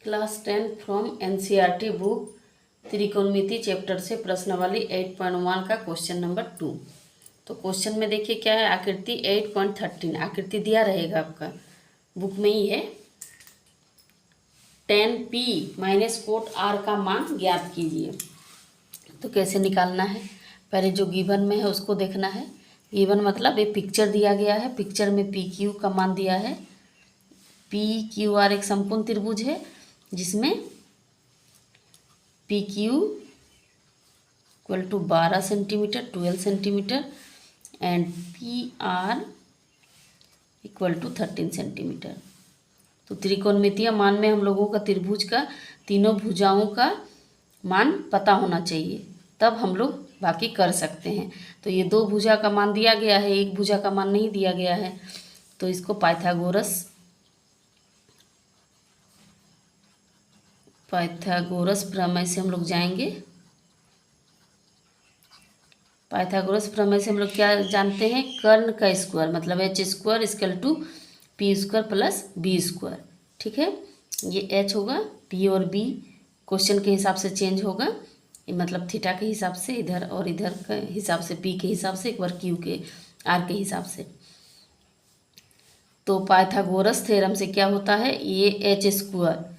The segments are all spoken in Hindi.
क्लास 10 फ्रॉम एनसीईआरटी बुक त्रिकोणमिति चैप्टर से प्रश्नावली 8.1 का क्वेश्चन नंबर 2। तो क्वेश्चन में देखिए क्या है, आकृति 8.13 आकृति दिया रहेगा आपका बुक में ही है। tan p minus cot r का मान ज्ञात कीजिए। तो कैसे निकालना है, पहले जो गिवन में है उसको देखना है। गिवन मतलब एक पिक्चर दिया गया है, पिक्चर में पी क्यू का मान दिया है। पी क्यू आर एक समकोण त्रिभुज है जिसमें P Q equal to 12 centimetre 12 centimetre and P R equal to 13 centimetre. तो त्रिकोणमितीय मान में हम लोगों का त्रिभुज का तीनों भुजाओं का मान पता होना चाहिए, तब हम लोग बाकी कर सकते हैं। तो ये दो भुजा का मान दिया गया है, एक भुजा का मान नहीं दिया गया है। तो इसको पाइथागोरस प्रमेय से हम लोग जाएंगे। पाइथागोरस प्रमेय से हम लोग क्या जानते हैं, कर्ण का स्क्वायर मतलब H square equal to P square plus B square. ठीक है, ये एच होगा, पी और बी क्वेश्चन के हिसाब से चेंज होगा, ये मतलब थीटा के हिसाब से इधर और इधर के हिसाब से, पी के हिसाब से, एक बार क्यू के आर के हिसाब से। तो पाइथागोरस थ्योरम से क्या होता है, ये H square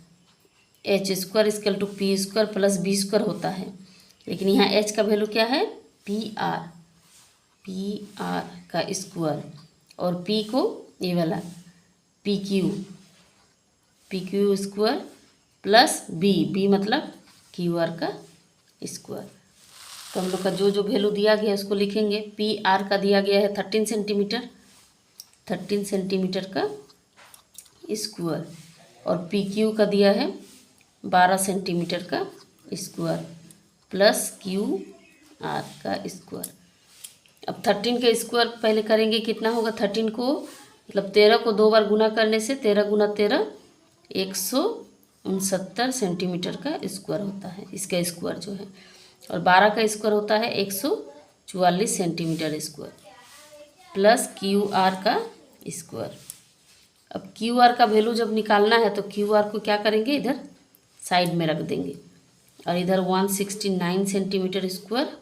equal to P square plus B square होता है। लेकिन यहाँ एच का वैल्यू क्या है, पी आर का स्क्वायर, और पी को ये वाला P Q square plus B मतलब क्यू आर का स्क्वायर। तो हम लोग का जो वैल्यू दिया गया है उसको लिखेंगे। पी आर का दिया गया है 13 सेंटीमीटर का स्क्वायर, और पी क्यू का दिया है 12 सेंटीमीटर का स्क्वायर प्लस क्यू आर का स्क्वायर। अब 13 का स्क्वायर पहले करेंगे, कितना होगा, 13 को मतलब 13 को 2 बार गुना करने से 13 गुना 13 169 सेंटीमीटर का स्क्वायर होता है, इसका स्क्वायर जो है। और 12 का स्क्वायर होता है 144 centimetre square plus Q R का स्क्वायर। अब क्यू आर का वैल्यू जब निकालना है तो क्यू आर को क्या करेंगे, इधर साइड में रख देंगे, और इधर 169 centimetre square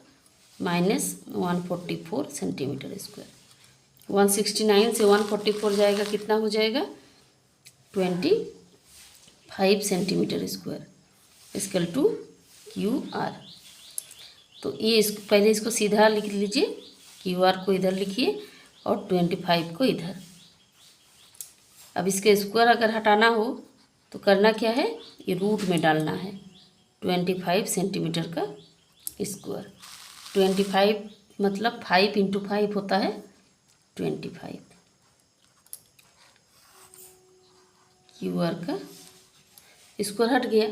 minus 144 centimetre square. 169 से 144 जाएगा, कितना हो जाएगा, 25 centimetre square equal to Q R. तो ये पहले इसको सीधा लिख लीजिए, क्यू आर को इधर लिखिए और 25 को इधर। अब इसके स्क्वायर अगर हटाना हो तो करना क्या है, ये रूट में डालना है। 25 सेंटीमीटर का स्क्वायर, 25 मतलब 5 इंटू 5 होता है 25। क्यू आर का स्क्वायर हट गया।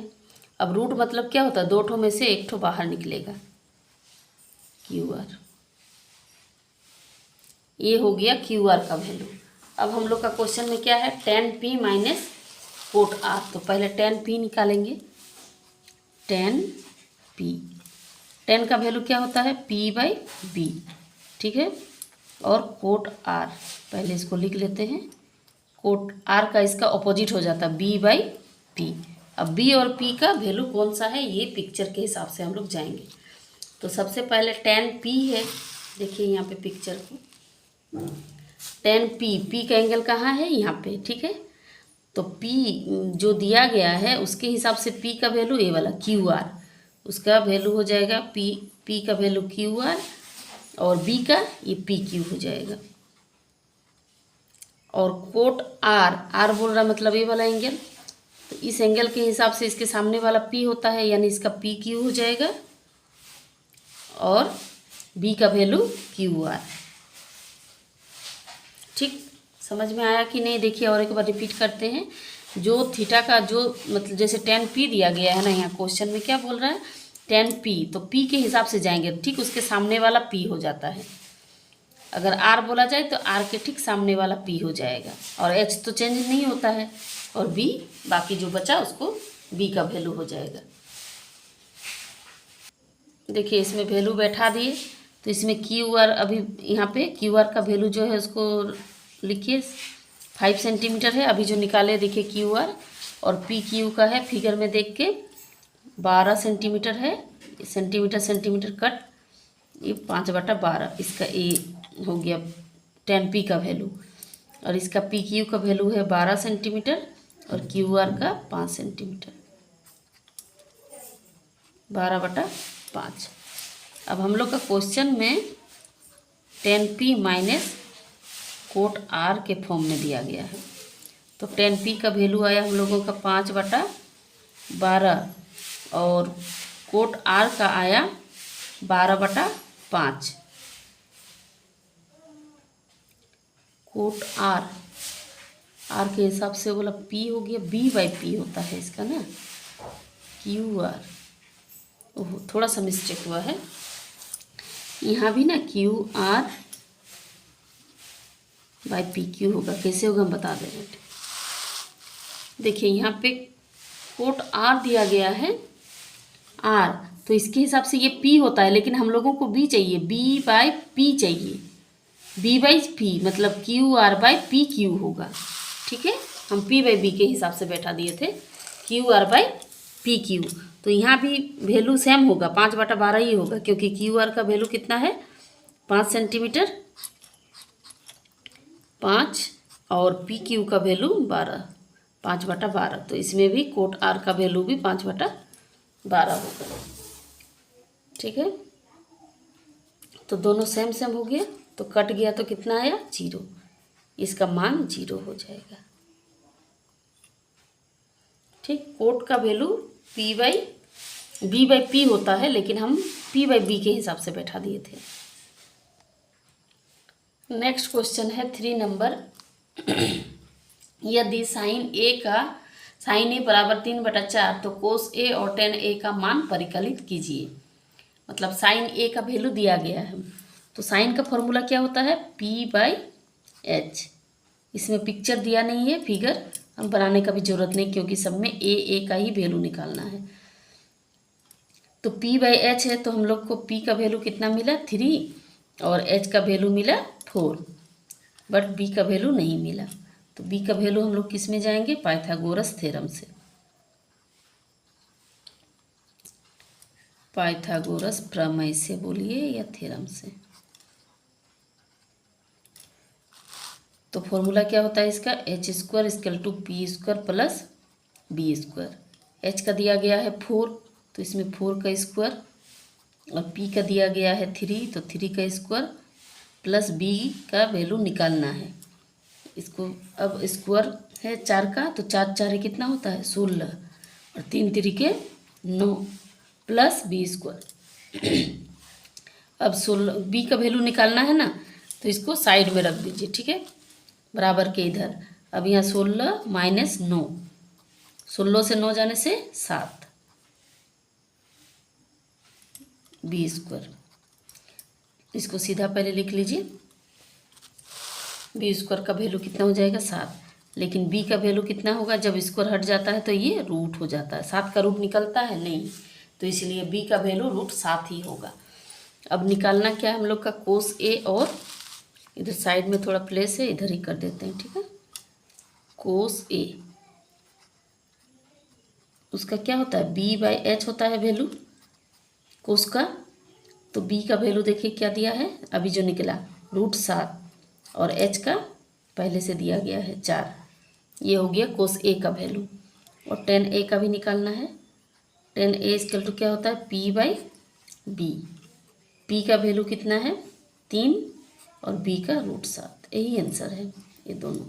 अब रूट मतलब क्या होता है, दो ठो में से एक ठो बाहर निकलेगा, क्यू आर। ये हो गया क्यू आर का वैल्यू। अब हम लोग का क्वेश्चन में क्या है, tan p minus cot r। तो पहले tan p निकालेंगे। tan का वैल्यू क्या होता है, p/b। ठीक है, और कोट r पहले इसको लिख लेते हैं। कोट r का इसका ऑपोजिट हो जाता है b/p। अब b और p का वैल्यू कौन सा है, ये पिक्चर के हिसाब से हम लोग जाएंगे। तो सबसे पहले tan p है, देखिए यहाँ पे पिक्चर को, tan p का एंगल कहाँ है, यहाँ पे। ठीक है, तो p जो दिया गया है उसके हिसाब से p का वैल्यू ये वाला क्यू आर, उसका वैल्यू हो जाएगा p का वैल्यू क्यू आर, और b का ये पी क्यू हो जाएगा। और कोट r बोल रहा मतलब ये वाला एंगल, तो इस एंगल के हिसाब से इसके सामने वाला p होता है, यानी इसका पी क्यू हो जाएगा, और b का वैल्यू क्यू आर। ठीक, समझ में आया कि नहीं, देखिए और एक बार रिपीट करते हैं। जो थीटा का जो मतलब जैसे tan p दिया गया है ना, यहाँ क्वेश्चन में क्या बोल रहा है, tan p, तो p के हिसाब से जाएंगे, ठीक उसके सामने वाला p हो जाता है। अगर r बोला जाए तो r के ठीक सामने वाला p हो जाएगा, और h तो चेंज नहीं होता है, और b बाकी जो बचा उसको b का वैल्यू हो जाएगा। देखिए इसमें वैल्यू बैठा दिए, तो इसमें क्यू आर, अभी यहाँ पे क्यू आर का वैल्यू जो है उसको लिखिए 5 सेंटीमीटर है। अभी जो निकाले देखिए क्यू आर और पी क्यू का है फिगर में देख के 12 सेंटीमीटर है, सेंटीमीटर सेंटीमीटर कट, ये 5/12, इसका ए हो गया 10p का वैल्यू, और इसका पी क्यू का वैल्यू है 12 सेंटीमीटर और क्यू आर का 5 सेंटीमीटर, 12/5। अब हम लोग का क्वेश्चन में 10p माइनस कोट आर के फॉर्म में दिया गया है। तो 10p का वैल्यू आया हम लोगों का 5/12 और कोट आर का आया 12/5। कोट आर के हिसाब से बोला p हो गया, b/p होता है इसका ना, क्यू आर, ओह थोड़ा सा मिस्टेक हुआ है यहाँ भी ना, Q R by P Q होगा, कैसे होगा हम बता दे रहे। देखिए यहाँ पे कोट आर दिया गया है आर, तो इसके हिसाब से ये पी होता है, लेकिन हम लोगों को बी चाहिए, b/p चाहिए, b/p मतलब Q R by P Q होगा, ठीक है। हम p/b के हिसाब से बैठा दिए थे, Q R by P Q. तो यहाँ भी वैल्यू सेम होगा, 5/12 ही होगा, क्योंकि क्यू आर का वैल्यू कितना है 5 सेंटीमीटर 5 और पी क्यू का वैल्यू 12, 5/12। तो इसमें भी कोट आर का वैल्यू भी 5/12 होगा, ठीक है। तो दोनों सेम सेम हो गया, तो कट गया तो कितना आया 0, इसका मान 0 हो जाएगा, ठीक। कोट का वैल्यू b/p होता है, लेकिन हम p/b के हिसाब से बैठा दिए थे। नेक्स्ट क्वेश्चन है 3 नंबर। यदि साइन ए बराबर 3/4 तो कोस ए और टेन ए का मान परिकलित कीजिए। मतलब साइन ए का वैल्यू दिया गया है, तो साइन का फॉर्मूला क्या होता है p/h। इसमें पिक्चर दिया नहीं है, फिगर हम बनाने का भी जरूरत नहीं, क्योंकि सब में ए का ही वैल्यू निकालना है। तो p/h है, तो हम लोग को p का वैल्यू कितना मिला 3 और h का वैल्यू मिला 4, बट b का वैल्यू नहीं मिला। तो b का वैल्यू हम लोग किस में जाएंगे, पाइथागोरस थ्योरम से, पाइथागोरस प्रमेय से बोलिए या थ्योरम से। तो फॉर्मूला क्या होता है इसका, h² = p² plus b²। h का दिया गया है 4, तो इसमें 4 का स्क्वायर, और p का दिया गया है 3, तो 3 का स्क्वायर प्लस b का वैल्यू निकालना है इसको। अब स्क्वायर है 4 का, तो 4 4 कितना होता है 16, और 3 3 9 प्लस b²। अब 16 b का वैल्यू निकालना है ना, तो इसको साइड में रख दीजिए, ठीक है, बराबर के इधर। अब यहाँ 16 माइनस 9, 16 से 9 जाने से 7, b²। इसको सीधा पहले लिख लीजिए, b² का वैल्यू कितना हो जाएगा 7, लेकिन b का वैल्यू कितना होगा, जब स्क्वायर हट जाता है तो ये रूट हो जाता है, 7 का रूट निकलता है नहीं, तो इसलिए b का वैल्यू √7 ही होगा। अब निकालना क्या है हम लोग का, कोस ए, और इधर साइड में थोड़ा प्लेस है, इधर ही कर देते हैं, ठीक है। कोस ए उसका क्या होता है b/h होता है वैल्यू कोस का। तो b का वैल्यू देखिए क्या दिया है अभी जो निकला √7, और h का पहले से दिया गया है 4, ये हो गया कोस ए का वैल्यू। और tan a का भी निकालना है, tan a = क्या होता है p/b। p का वैल्यू कितना है 3 और b का √7, यही आंसर है, ये दोनों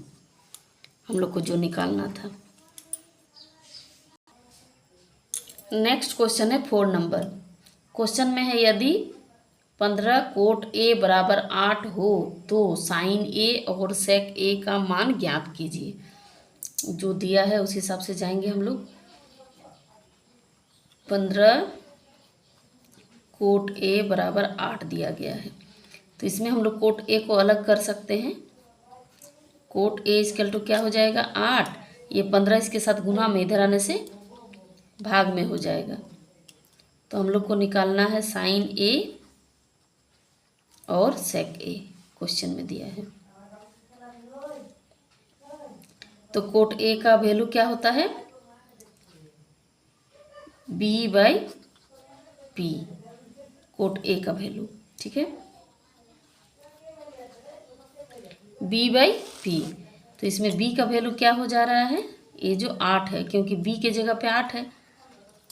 हम लोग को जो निकालना था। नेक्स्ट क्वेश्चन है 4 नंबर। क्वेश्चन में है यदि 15 कोट ए बराबर 8 हो तो साइन ए और सेक ए का मान ज्ञात कीजिए। जो दिया है उस हिसाब से जाएंगे हम लोग। 15 कोट ए बराबर 8 दिया गया है, तो इसमें हम लोग कोट ए को अलग कर सकते हैं। कोट ए = क्या हो जाएगा 8, ये 15 इसके साथ गुना में इधर आने से भाग में हो जाएगा। तो हम लोग को निकालना है साइन ए और सेक ए, क्वेश्चन में दिया है। तो कोट ए का वैल्यू क्या होता है B by P, cot A का वैल्यू, ठीक है, बी बाई पी। तो इसमें बी का वैल्यू क्या हो जा रहा है, ये जो 8 है, क्योंकि बी के जगह पे 8 है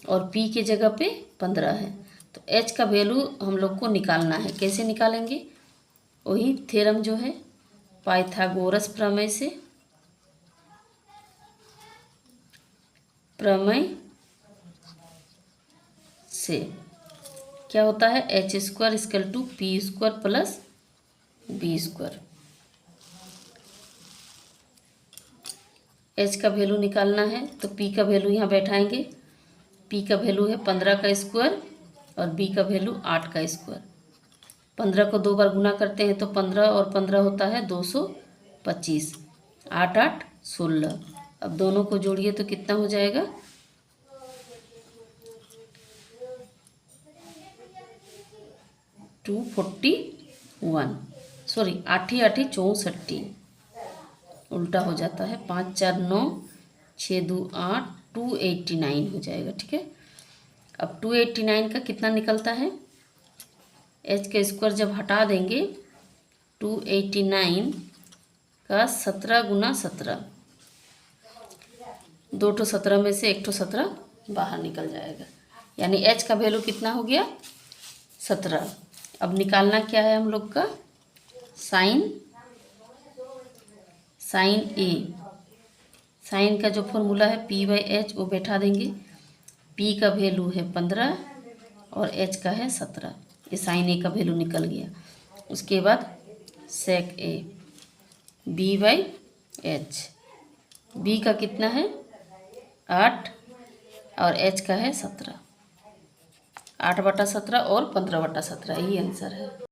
और पी के जगह पे 15 है। तो एच का वैल्यू हम लोग को निकालना है। कैसे निकालेंगे, वही थ्योरम जो है पाइथागोरस प्रमेय से क्या होता है, H square equal to P square plus B square. H का वैल्यू निकालना है तो पी का वैल्यू यहाँ बैठाएंगे। पी का वैल्यू है 15 का स्क्वायर और बी का वैल्यू 8 का स्क्वायर। 15 को 2 बार गुना करते हैं तो 15 और 15 होता है 225, 8 8 16। अब दोनों को जोड़िए तो कितना हो जाएगा, 241, सॉरी 8 8 64, उल्टा हो जाता है, 5 4 9 6 2 8, 289 हो जाएगा, ठीक है। अब 289 का कितना निकलता है, एच का स्क्वायर जब हटा देंगे 289 का 17 गुना 17, 2 तो 17 में से 1 तो 17 बाहर निकल जाएगा, यानी एच का वैल्यू कितना हो गया, 17। अब निकालना क्या है हम लोग का, साइन ए। साइन का जो फॉर्मूला है पी बाई एच वो बैठा देंगे। पी का वैल्यू है 15 और एच का है 17, ये साइन ए का वैल्यू निकल गया। उसके बाद सेक ए, बी बाई एच, बी का कितना है 8 और एच का है 17, 8/17 और 15/17, यही आंसर है।